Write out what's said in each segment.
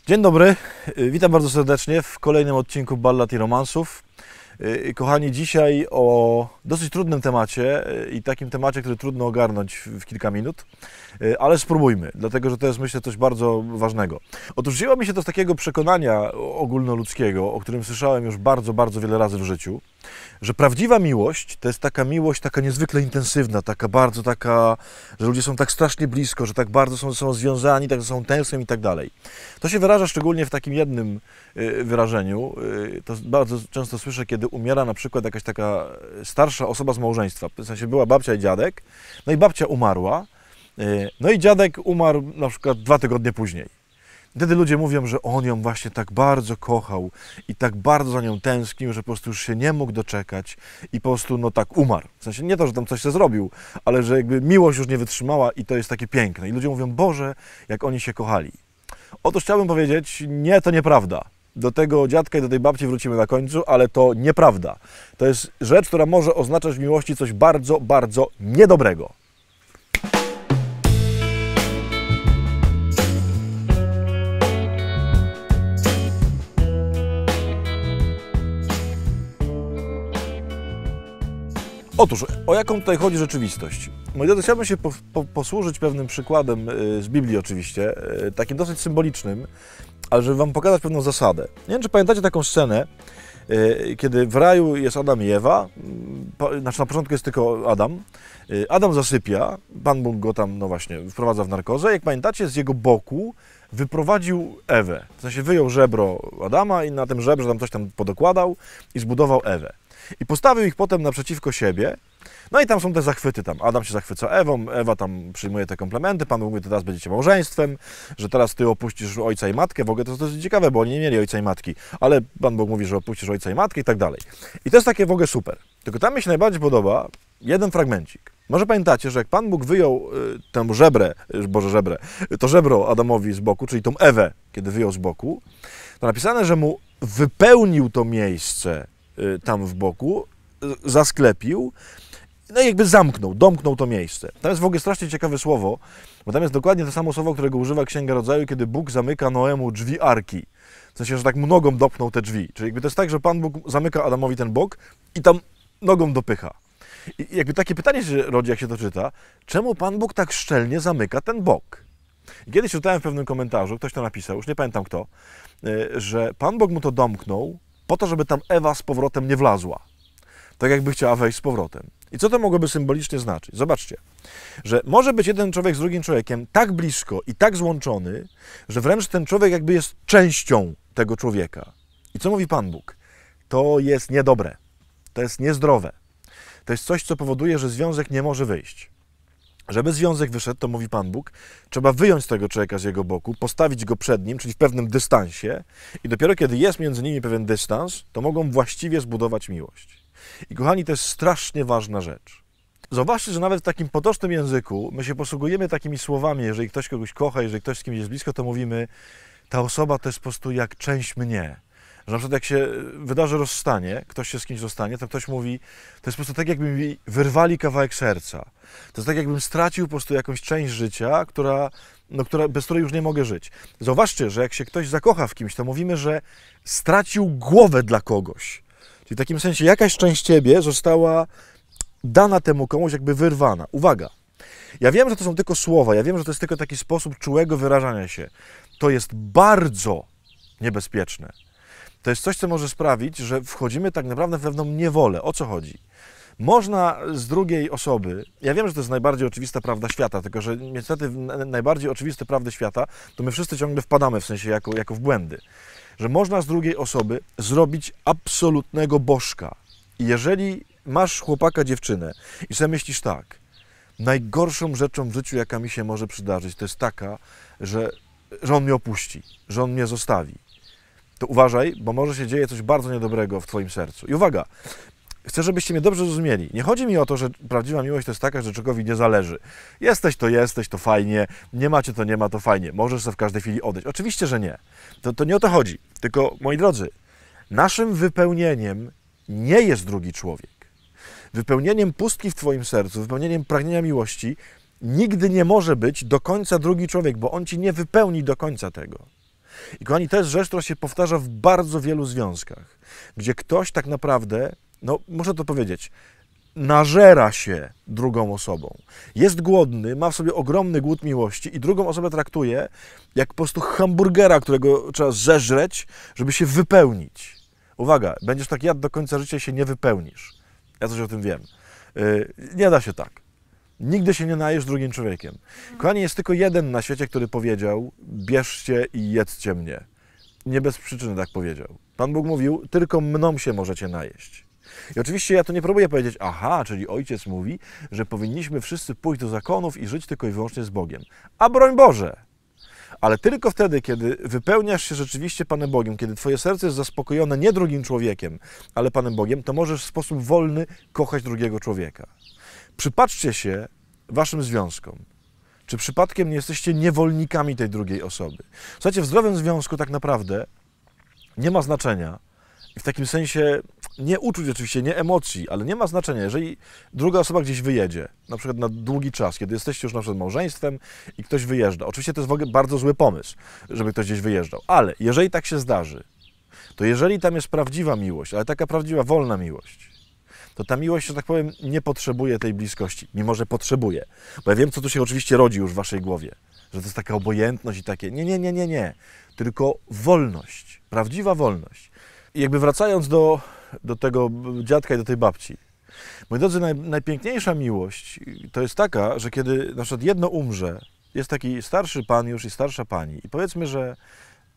Dzień dobry, witam bardzo serdecznie w kolejnym odcinku Ballad i Romansów. Kochani, dzisiaj o dosyć trudnym temacie i takim temacie, który trudno ogarnąć w kilka minut, ale spróbujmy, dlatego że to jest, myślę, coś bardzo ważnego. Otóż wzięło mi się to z takiego przekonania ogólnoludzkiego, o którym słyszałem już bardzo wiele razy w życiu, że prawdziwa miłość to jest taka miłość, taka niezwykle intensywna, że ludzie są tak strasznie blisko, że tak bardzo są związani, tak są tęsknią i tak dalej. To się wyraża szczególnie w takim jednym wyrażeniu. To bardzo często słyszę, kiedy umiera na przykład jakaś taka starsza osoba z małżeństwa. W sensie była babcia i dziadek, no i babcia umarła, no i dziadek umarł na przykład 2 tygodnie później. Wtedy ludzie mówią, że on ją właśnie tak bardzo kochał i tak bardzo za nią tęsknił, że po prostu już się nie mógł doczekać i po prostu no tak umarł. W sensie nie to, że tam coś się zrobił, ale że jakby miłość już nie wytrzymała i to jest takie piękne. I ludzie mówią, Boże, jak oni się kochali. Otóż chciałbym powiedzieć, nie, to nieprawda. Do tego dziadka i do tej babci wrócimy na końcu, ale to nieprawda. To jest rzecz, która może oznaczać w miłości coś bardzo niedobrego. Otóż, o jaką tutaj chodzi rzeczywistość? Moi drodzy, chciałbym się posłużyć pewnym przykładem z Biblii oczywiście, takim dosyć symbolicznym, ale żeby wam pokazać pewną zasadę. Nie wiem, czy pamiętacie taką scenę, kiedy w raju jest Adam i Ewa, znaczy na początku jest tylko Adam. Adam zasypia, Pan Bóg go tam, no właśnie, wprowadza w narkozę. Jak pamiętacie, z jego boku wyprowadził Ewę. W sensie wyjął żebro Adama i na tym żebrze tam coś tam podokładał i zbudował Ewę. I postawił ich potem naprzeciwko siebie. No i tam są te zachwyty, tam Adam się zachwyca Ewą, Ewa tam przyjmuje te komplementy, Pan mówi, teraz będziecie małżeństwem, że teraz ty opuścisz ojca i matkę, w ogóle to jest dosyć ciekawe, bo oni nie mieli ojca i matki, ale Pan Bóg mówi, że opuścisz ojca i matkę i tak dalej. I to jest takie w ogóle super. Tylko tam mi się najbardziej podoba jeden fragmencik. Może pamiętacie, że jak Pan Bóg wyjął to żebro Adamowi z boku, czyli tą Ewę, kiedy wyjął z boku, to napisane, że mu wypełnił to miejsce tam w boku, zasklepił, no i jakby domknął to miejsce. Tam jest w ogóle strasznie ciekawe słowo, bo tam jest dokładnie to samo słowo, którego używa Księga Rodzaju, kiedy Bóg zamyka Noemu drzwi arki. W sensie, że tak nogą dopnął te drzwi. Czyli jakby to jest tak, że Pan Bóg zamyka Adamowi ten bok i tam nogą dopycha. I jakby takie pytanie się rodzi, jak się to czyta, czemu Pan Bóg tak szczelnie zamyka ten bok? I kiedyś czytałem w pewnym komentarzu, ktoś to napisał, już nie pamiętam kto, że Pan Bóg mu to domknął po to, żeby tam Ewa z powrotem nie wlazła. Tak jakby chciała wejść z powrotem. I co to mogłoby symbolicznie znaczyć? Zobaczcie, że może być jeden człowiek z drugim człowiekiem tak blisko i tak złączony, że wręcz ten człowiek jakby jest częścią tego człowieka. I co mówi Pan Bóg? To jest niedobre, to jest niezdrowe. To jest coś, co powoduje, że związek nie może wyjść. Żeby związek wyszedł, to mówi Pan Bóg, trzeba wyjąć tego człowieka z jego boku, postawić go przed nim, czyli w pewnym dystansie i dopiero kiedy jest między nimi pewien dystans, to mogą właściwie zbudować miłość. I kochani, to jest strasznie ważna rzecz. Zauważcie, że nawet w takim potocznym języku my się posługujemy takimi słowami, jeżeli ktoś kogoś kocha, jeżeli ktoś z kimś jest blisko, to mówimy, ta osoba to jest po prostu jak część mnie. Że na przykład jak się wydarzy rozstanie, ktoś się z kimś rozstanie, to ktoś mówi, to jest po prostu tak, jakby mi wyrwali kawałek serca. To jest tak, jakbym stracił po prostu jakąś część życia, bez której już nie mogę żyć. Zauważcie, że jak się ktoś zakocha w kimś, to mówimy, że stracił głowę dla kogoś. Czyli w takim sensie jakaś część ciebie została dana temu komuś, jakby wyrwana. Uwaga! Ja wiem, że to są tylko słowa, ja wiem, że to jest tylko taki sposób czułego wyrażania się. To jest bardzo niebezpieczne. To jest coś, co może sprawić, że wchodzimy tak naprawdę w pewną niewolę. O co chodzi? Można z drugiej osoby, ja wiem, że to jest najbardziej oczywista prawda świata, tylko że niestety najbardziej oczywiste prawdy świata, to my wszyscy ciągle wpadamy, w sensie jako w błędy. Że można z drugiej osoby zrobić absolutnego bożka. I jeżeli masz chłopaka, dziewczynę i sobie myślisz tak, najgorszą rzeczą w życiu, jaka mi się może przydarzyć, to jest taka, że on mnie opuści, że on mnie zostawi. To uważaj, bo może się dzieje coś bardzo niedobrego w twoim sercu. I uwaga, chcę, żebyście mnie dobrze zrozumieli. Nie chodzi mi o to, że prawdziwa miłość to jest taka, że człowiekowi nie zależy. Jesteś, to fajnie, nie macie, to nie ma, to fajnie. Możesz sobie w każdej chwili odejść. Oczywiście, że nie. To nie o to chodzi. Tylko, moi drodzy, naszym wypełnieniem nie jest drugi człowiek. Wypełnieniem pustki w twoim sercu, wypełnieniem pragnienia miłości nigdy nie może być do końca drugi człowiek, bo on ci nie wypełni do końca tego. I kochani, to jest rzecz, która się powtarza w bardzo wielu związkach, gdzie ktoś tak naprawdę, no muszę to powiedzieć, nażera się drugą osobą. Jest głodny, ma w sobie ogromny głód miłości i drugą osobę traktuje jak po prostu hamburgera, którego trzeba zeżreć, żeby się wypełnić. Uwaga, będziesz tak jadł do końca życia i się nie wypełnisz. Ja coś o tym wiem. Nie da się tak. Nigdy się nie najesz drugim człowiekiem. Kochani, jest tylko jeden na świecie, który powiedział: bierzcie i jedzcie mnie. Nie bez przyczyny tak powiedział. Pan Bóg mówił: tylko mną się możecie najeść. I oczywiście ja tu nie próbuję powiedzieć: aha, czyli Ojciec mówi, że powinniśmy wszyscy pójść do zakonów i żyć tylko i wyłącznie z Bogiem. A broń Boże! Ale tylko wtedy, kiedy wypełniasz się rzeczywiście Panem Bogiem, kiedy twoje serce jest zaspokojone nie drugim człowiekiem, ale Panem Bogiem, to możesz w sposób wolny kochać drugiego człowieka. Przypatrzcie się waszym związkom. Czy przypadkiem nie jesteście niewolnikami tej drugiej osoby? Słuchajcie, w zdrowym związku tak naprawdę nie ma znaczenia, w takim sensie nie uczuć oczywiście, nie emocji, ale nie ma znaczenia, jeżeli druga osoba gdzieś wyjedzie, na przykład na długi czas, kiedy jesteście już na przykład małżeństwem i ktoś wyjeżdża. Oczywiście to jest w ogóle bardzo zły pomysł, żeby ktoś gdzieś wyjeżdżał, ale jeżeli tak się zdarzy, to jeżeli tam jest prawdziwa miłość, ale taka prawdziwa, wolna miłość, to ta miłość, że tak powiem, nie potrzebuje tej bliskości, mimo że potrzebuje. Bo ja wiem, co tu się oczywiście rodzi już w waszej głowie, że to jest taka obojętność i takie nie. Tylko wolność, prawdziwa wolność. I jakby wracając do tego dziadka i do tej babci. Moi drodzy, najpiękniejsza miłość to jest taka, że kiedy na przykład jedno umrze, jest taki starszy pan już i starsza pani i powiedzmy, że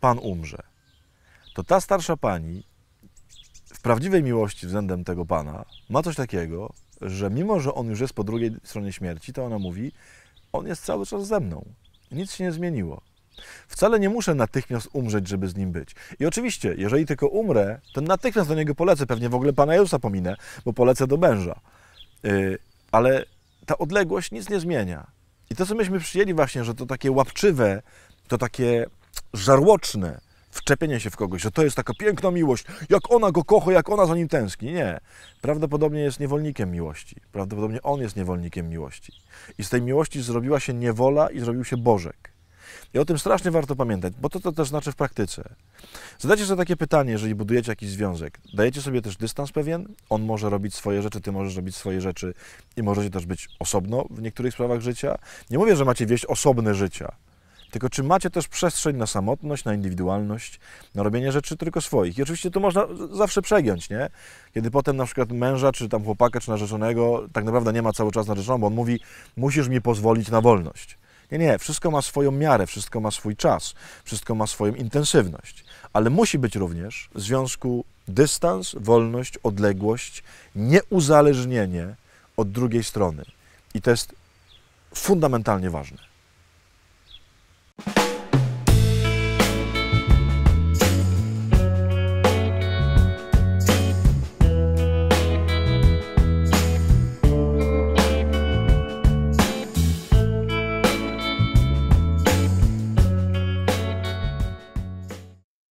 pan umrze, to ta starsza pani w prawdziwej miłości względem tego pana ma coś takiego, że mimo, że on już jest po drugiej stronie śmierci, to ona mówi: on jest cały czas ze mną. Nic się nie zmieniło. Wcale nie muszę natychmiast umrzeć, żeby z nim być. I oczywiście, jeżeli tylko umrę, to natychmiast do niego polecę. Pewnie w ogóle Pana Jezusa pominę, bo polecę do męża. Ale ta odległość nic nie zmienia. I to, co myśmy przyjęli właśnie, że to takie łapczywe, to takie żarłoczne wczepienie się w kogoś, że to jest taka piękna miłość, jak ona go kocha, jak ona za nim tęskni. Nie. Prawdopodobnie jest niewolnikiem miłości. Prawdopodobnie on jest niewolnikiem miłości. I z tej miłości zrobiła się niewola i zrobił się Bożek. I o tym strasznie warto pamiętać, bo to też znaczy w praktyce. Zadajcie sobie takie pytanie, jeżeli budujecie jakiś związek. Dajecie sobie też dystans pewien, on może robić swoje rzeczy, ty możesz robić swoje rzeczy i możecie też być osobno w niektórych sprawach życia. Nie mówię, że macie wieść osobne życia, tylko czy macie też przestrzeń na samotność, na indywidualność, na robienie rzeczy tylko swoich. I oczywiście to można zawsze przegiąć, nie? Kiedy potem na przykład męża, czy tam chłopaka, czy narzeczonego tak naprawdę nie ma cały czas narzeczoną, bo on mówi: musisz mi pozwolić na wolność. Nie, wszystko ma swoją miarę, wszystko ma swój czas, wszystko ma swoją intensywność, ale musi być również w związku dystans, wolność, odległość, nieuzależnienie od drugiej strony. I to jest fundamentalnie ważne.